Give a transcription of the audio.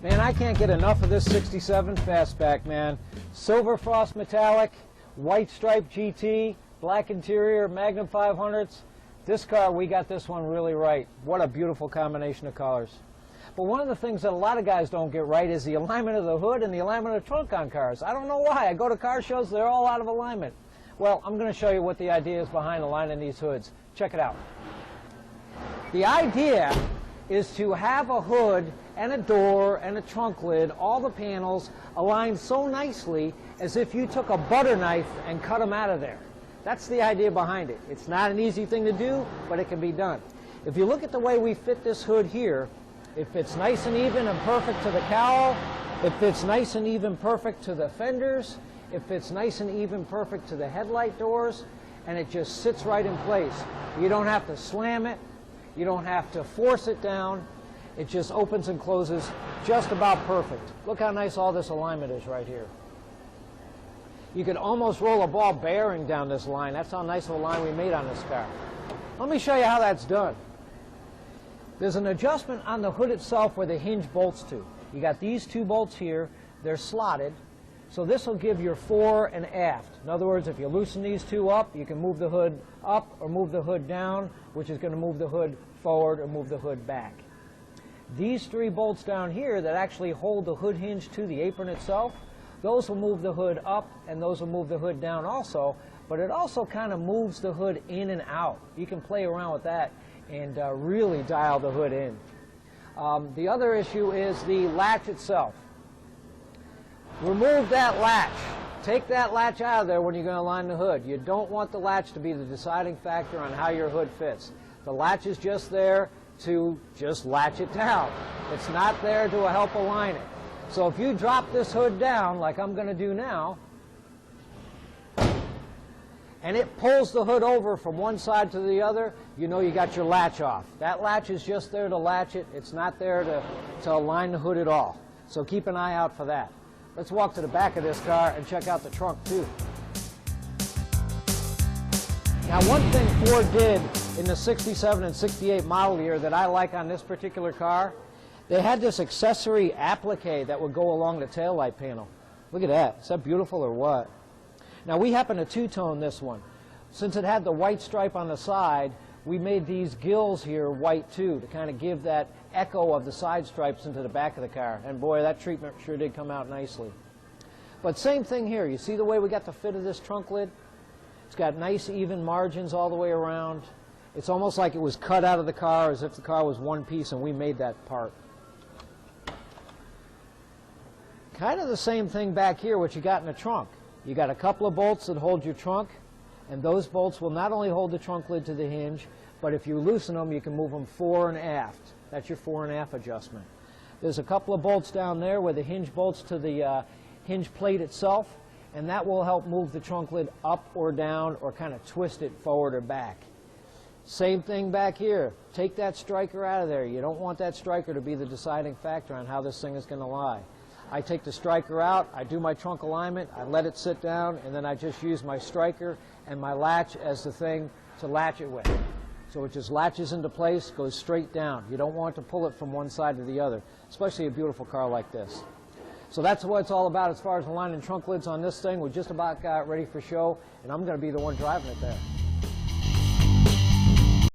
Man, I can't get enough of this 67 Fastback, man. Silver Frost Metallic, white stripe GT, black interior, Magnum 500s. This car, we got this one really right. What a beautiful combination of colors. But one of the things that a lot of guys don't get right is the alignment of the hood and the alignment of the trunk on cars. I don't know why. I go to car shows, they're all out of alignment. Well, I'm going to show you what the idea is behind aligning these hoods. Check it out. The idea is to have a hood and a door and a trunk lid, all the panels aligned so nicely as if you took a butter knife and cut them out of there. That's the idea behind it. It's not an easy thing to do, but it can be done. If you look at the way we fit this hood here, it fits nice and even and perfect to the cowl. It fits nice and even perfect to the fenders. It fits nice and even perfect to the headlight doors, and it just sits right in place. You don't have to slam it. You don't have to force it down. It just opens and closes just about perfect. Look how nice all this alignment is right here. You could almost roll a ball bearing down this line. That's how nice of a line we made on this car. Let me show you how that's done. There's an adjustment on the hood itself where the hinge bolts to. You got these two bolts here. They're slotted. So this will give your fore and aft. In other words, if you loosen these two up, you can move the hood up or move the hood down, which is going to move the hood forward or move the hood back. These three bolts down here that actually hold the hood hinge to the apron itself, those will move the hood up and those will move the hood down also, but it also kind of moves the hood in and out. You can play around with that and really dial the hood in. The other issue is the latch itself. Remove that latch. Take that latch out of there when you're going to line the hood. You don't want the latch to be the deciding factor on how your hood fits. The latch is just there to just latch it down. It's not there to help align it. So if you drop this hood down, like I'm going to do now, and it pulls the hood over from one side to the other, you know you got your latch off. That latch is just there to latch it. It's not there to align the hood at all. So keep an eye out for that. Let's walk to the back of this car and check out the trunk too. Now, one thing Ford did in the 67 and 68 model year that I like on this particular car, they had this accessory applique that would go along the taillight panel. Look at that. Is that beautiful or what? Now, we happen to two-tone this one. Since it had the white stripe on the side, we made these gills here white too to kind of give that echo of the side stripes into the back of the car. And boy, that treatment sure did come out nicely. But same thing here. You see the way we got the fit of this trunk lid? It's got nice even margins all the way around. It's almost like it was cut out of the car as if the car was one piece and we made that part. Kind of the same thing back here, what you got in the trunk. You got a couple of bolts that hold your trunk, and those bolts will not only hold the trunk lid to the hinge, but if you loosen them, you can move them fore and aft. That's your fore and aft adjustment. There's a couple of bolts down there where the hinge bolts to the hinge plate itself, and that will help move the trunk lid up or down or kind of twist it forward or back. Same thing back here. Take that striker out of there. You don't want that striker to be the deciding factor on how this thing is going to lie. I take the striker out, I do my trunk alignment, I let it sit down, and then I just use my striker and my latch as the thing to latch it with. So it just latches into place, goes straight down. You don't want to pull it from one side to the other, especially a beautiful car like this. So that's what it's all about as far as aligning trunk lids on this thing. We just about got ready for show, and I'm going to be the one driving it there.